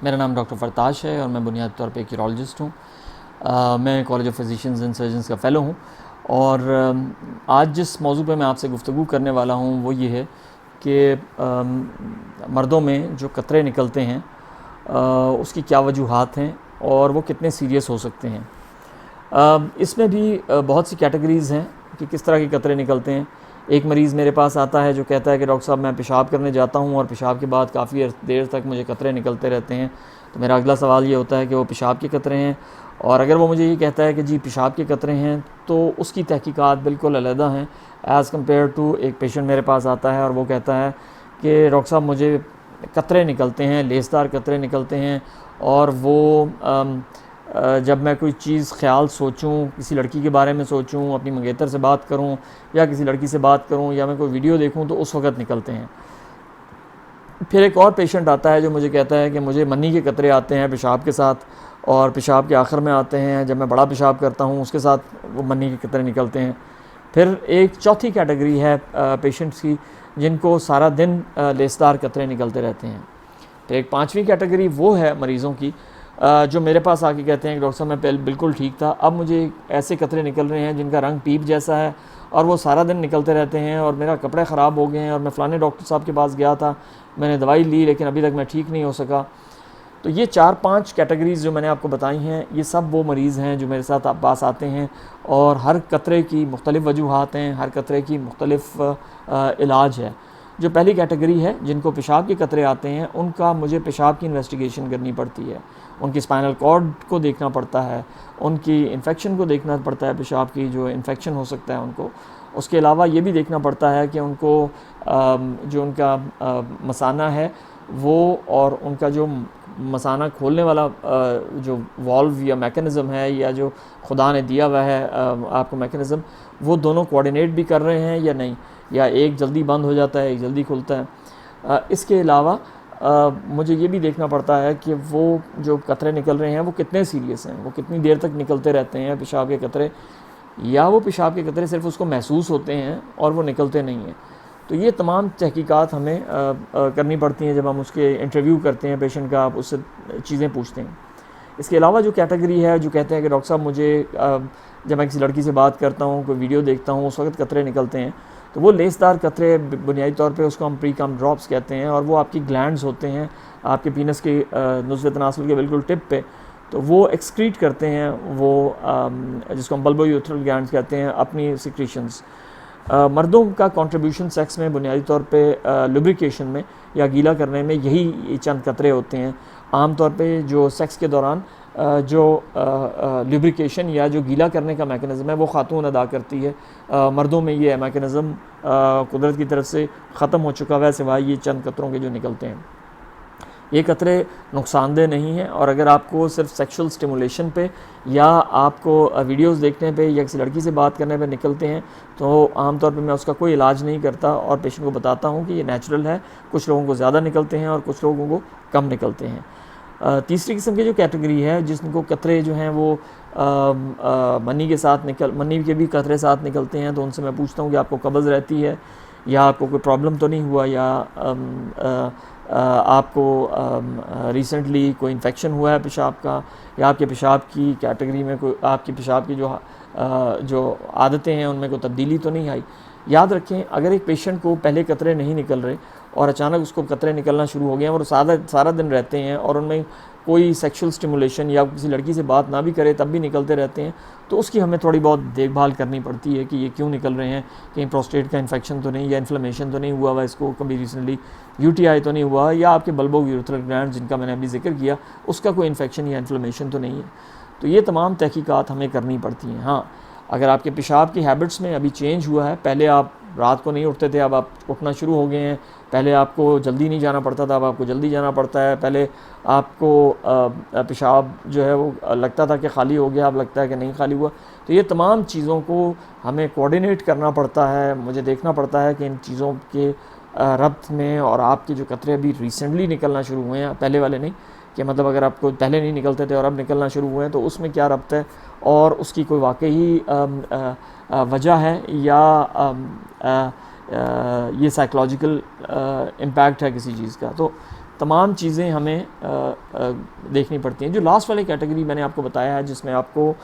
मेरा नाम डॉक्टर फरताश है और मैं बुनियादी तौर पे एक यूरोलॉजिस्ट हूँ। मैं college of physicians and surgeons का फ़ेलो हूँ और आज जिस मौजू पे मैं आपसे गुफ्तगू करने वाला हूँ वो ये है कि मर्दों में जो कतरे निकलते हैं उसकी क्या वजूहात हैं और वो कितने सीरियस हो सकते हैं। इसमें भी बहुत सी कैटेगरीज़ हैं कि किस तरह के कतरे निकलते हैं। एक मरीज़ मेरे पास आता है जो कहता है कि डॉक्टर साहब मैं पेशाब करने जाता हूँ और पेशाब के बाद काफ़ी देर तक मुझे कतरे निकलते रहते हैं। तो मेरा अगला सवाल ये होता है कि वो पेशाब के कतरे हैं, और अगर वो मुझे ये कहता है कि जी पेशाब के कतरे हैं तो उसकी तहकीकात बिल्कुल अलहदा हैं एज़ कम्पेयर टू एक पेशेंट मेरे पास आता है और वो कहता है कि डॉक्टर साहब मुझे कतरे निकलते हैं, लेसदार कतरे निकलते हैं, और वो जब मैं कोई चीज़ ख्याल सोचूं, किसी लड़की के बारे में सोचूं, अपनी मंगेतर से बात करूं या किसी लड़की से बात करूं या मैं कोई वीडियो देखूं तो उस वक़्त निकलते हैं। फिर एक और पेशेंट आता है जो मुझे कहता है कि मुझे मनी के कतरे आते हैं पेशाब के साथ, और पेशाब के आखिर में आते हैं, जब मैं बड़ा पेशाब करता हूं उसके साथ वो मनी के कतरे निकलते हैं। फिर एक चौथी कैटेगरी है पेशेंट्स की जिनको सारा दिन लेसदार कतरे निकलते रहते हैं। फिर एक पाँचवीं कैटेगरी वो है मरीज़ों की जो मेरे पास आके कहते हैं कि डॉक्टर साहब मैं पहले बिल्कुल ठीक था, अब मुझे ऐसे कतरे निकल रहे हैं जिनका रंग पीप जैसा है और वो सारा दिन निकलते रहते हैं, और मेरा कपड़े ख़राब हो गए हैं और मैं फ़लाने डॉक्टर साहब के पास गया था, मैंने दवाई ली लेकिन अभी तक मैं ठीक नहीं हो सका। तो ये 4-5 कैटेगरीज़ जो मैंने आपको बताई हैं, ये सब वो मरीज़ हैं जो मेरे साथ पास आते हैं, और हर कतरे की मुख्तलिफ़ वजूहात हैं, हर कतरे की मुख्तलिफ़ इलाज है। जो पहली कैटेगरी है जिनको पेशाब के कतरे आते हैं, उनका मुझे पेशाब की इन्वेस्टिगेशन करनी पड़ती है, उनकी स्पाइनल कॉर्ड को देखना पड़ता है, उनकी इन्फेक्शन को देखना पड़ता है, पेशाब की जो इन्फेक्शन हो सकता है उनको। उसके अलावा ये भी देखना पड़ता है कि उनको जो उनका मसाना है वो, और उनका जो मसाना खोलने वाला जो वॉल्व या मैकेनिज़्म है, या जो खुदा ने दिया हुआ है आपको मैकेनिज़्म, वो दोनों कोऑर्डिनेट भी कर रहे हैं या नहीं, या एक जल्दी बंद हो जाता है एक जल्दी खुलता है। इसके अलावा मुझे ये भी देखना पड़ता है कि वो जो कतरे निकल रहे हैं वो कितने सीरियस हैं, वो कितनी देर तक निकलते रहते हैं पेशाब के कतरे, या वो पेशाब के कतरे सिर्फ उसको महसूस होते हैं और वो निकलते नहीं हैं। तो ये तमाम तहकीकात हमें करनी पड़ती हैं जब हम उसके इंटरव्यू करते हैं पेशेंट का, आप उससे चीज़ें पूछते हैं। इसके अलावा जो कैटेगरी है जो कहते हैं कि डॉक्टर साहब मुझे जब मैं किसी लड़की से बात करता हूँ, कोई वीडियो देखता हूँ, उस वक्त कतरे निकलते हैं, तो वो लेसदार कतरे बुनियादी तौर पे उसको हम प्री कम ड्रॉप्स कहते हैं, और वो आपकी ग्लैंड्स होते हैं आपके पीनस के नुज़्फ़े तनासुल के बिल्कुल टिप पे, तो वो एक्सक्रीट करते हैं वो जिसको हम बल्बोयूथरल ग्लैंड्स कहते हैं अपनी सिक्रीशंस। मर्दों का कंट्रीब्यूशन सेक्स में बुनियादी तौर पे लुब्रिकेशन में या गीला करने में यही चंद कतरे होते हैं। आम तौर पे जो सेक्स के दौरान जो लुब्रिकेशन या जो गीला करने का मैकेनिज़्म है वो ख़ातून अदा करती है। मर्दों में ये मैकेनिज़्म कुदरत की तरफ से ख़त्म हो चुका है, सिवाय ये चंद कतरों के जो निकलते हैं। ये कतरे नुकसानदेह नहीं हैं, और अगर आपको सिर्फ सेक्सुअल स्टिमुलेशन पे या आपको वीडियोस देखने पे या किसी लड़की से बात करने पे निकलते हैं तो आमतौर पे मैं उसका कोई इलाज नहीं करता और पेशेंट को बताता हूँ कि ये नेचुरल है। कुछ लोगों को ज़्यादा निकलते हैं और कुछ लोगों को कम निकलते हैं। तीसरी किस्म की जो कैटेगरी है जिनको कतरे जो हैं वो मनी के साथ मनी के भी कतरे साथ निकलते हैं, तो उनसे मैं पूछता हूँ कि आपको कब्ज़ रहती है, या आपको कोई प्रॉब्लम तो नहीं हुआ, या आपको रिसेंटली कोई इन्फेक्शन हुआ है पेशाब का, या आपके पेशाब की कैटेगरी में कोई आपकी पेशाब की जो आदतें हैं उनमें कोई तब्दीली तो नहीं आई। याद रखें, अगर एक पेशेंट को पहले कतरे नहीं निकल रहे और अचानक उसको कतरे निकलना शुरू हो गए हैं और सारा दिन रहते हैं और उनमें कोई सेक्सुअल स्टिमुलेशन या किसी लड़की से बात ना भी करे तब भी निकलते रहते हैं, तो उसकी हमें थोड़ी बहुत देखभाल करनी पड़ती है कि ये क्यों निकल रहे हैं, कहीं प्रोस्टेट का इन्फेक्शन तो नहीं, या इन्फ्लेमेशन तो नहीं हुआ हुआ, इसको कभी रिसेंटली यूटीआई तो नहीं हुआ, या आपके बल्बोयूथरल ग्लैंड जिनका मैंने अभी जिक्र किया उसका कोई इन्फेक्शन या इन्फ्लेमेशन तो नहीं है। तो ये तमाम तहकीकात हमें करनी पड़ती हैं। हाँ, अगर आपके पेशाब की हैबिट्स में अभी चेंज हुआ है, पहले आप रात को नहीं उठते थे, अब आप उठना शुरू हो गए हैं, पहले आपको जल्दी नहीं जाना पड़ता था, अब आपको जल्दी जाना पड़ता है, पहले आपको पेशाब जो है वो लगता था कि खाली हो गया, अब लगता है कि नहीं खाली हुआ, तो ये तमाम चीज़ों को हमें कोऑर्डिनेट करना पड़ता है। मुझे देखना पड़ता है कि इन चीज़ों के रब्त में और आपके जो कतरे अभी रिसेंटली निकलना शुरू हुए हैं, पहले वाले नहीं, कि मतलब अगर आपको पहले नहीं निकलते थे और अब निकलना शुरू हुए हैं तो उसमें क्या रब्त है, और उसकी कोई वाकई वजह है या ये साइकोलॉजिकल इम्पैक्ट है किसी चीज़ का। तो तमाम चीज़ें हमें देखनी पड़ती हैं। जो लास्ट वाली कैटेगरी मैंने आपको बताया है, जिसमें आपको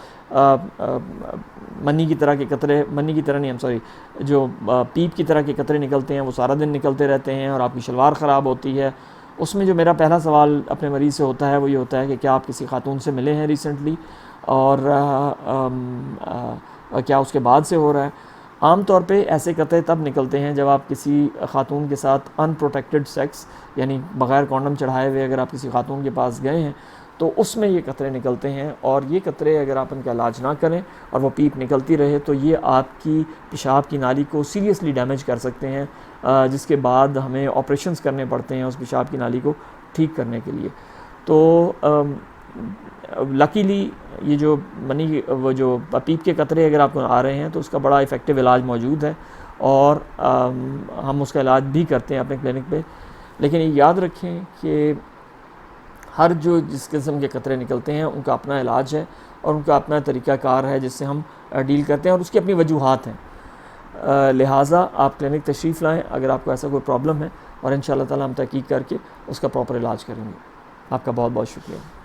मनी की तरह के कतरे, मनी की तरह नहीं, सॉरी, जो पीप की तरह के कतरे निकलते हैं वो सारा दिन निकलते रहते हैं और आपकी शलवार ख़राब होती है, उसमें जो मेरा पहला सवाल अपने मरीज़ से होता है वो ये होता है कि क्या आप किसी खातून से मिले हैं रिसेंटली, और क्या उसके बाद से हो रहा है। आम तौर पे ऐसे कतरे तब निकलते हैं जब आप किसी खातून के साथ अनप्रोटेक्टेड सेक्स, यानी बग़ैर कॉन्डम चढ़ाए हुए अगर आप किसी खातून के पास गए हैं तो उसमें ये कतरे निकलते हैं। और ये कतरे अगर आप इनका इलाज ना करें और वो पीप निकलती रहे तो ये आपकी पेशाब की नाली को सीरियसली डैमेज कर सकते हैं, जिसके बाद हमें ऑपरेशंस करने पड़ते हैं उस पेशाब की नाली को ठीक करने के लिए। तो लकीली ये जो वो जो पीप के कतरे अगर आपको आ रहे हैं तो उसका बड़ा इफ़ेक्टिव इलाज मौजूद है और हम उसका इलाज भी करते हैं अपने क्लिनिक पे। लेकिन ये याद रखें कि हर जिस किस्म के कतरे निकलते हैं उनका अपना इलाज है और उनका अपना तरीक़ाकार है जिससे हम डील करते हैं और उसकी अपनी वजूहात हैं। लिहाजा आप क्लिनिक तशरीफ़ लाएँ अगर आपको ऐसा कोई प्रॉब्लम है, और इंशाअल्लाह ताला हम तहक़ीक़ करके उसका प्रॉपर इलाज करेंगे। आपका बहुत बहुत शुक्रिया।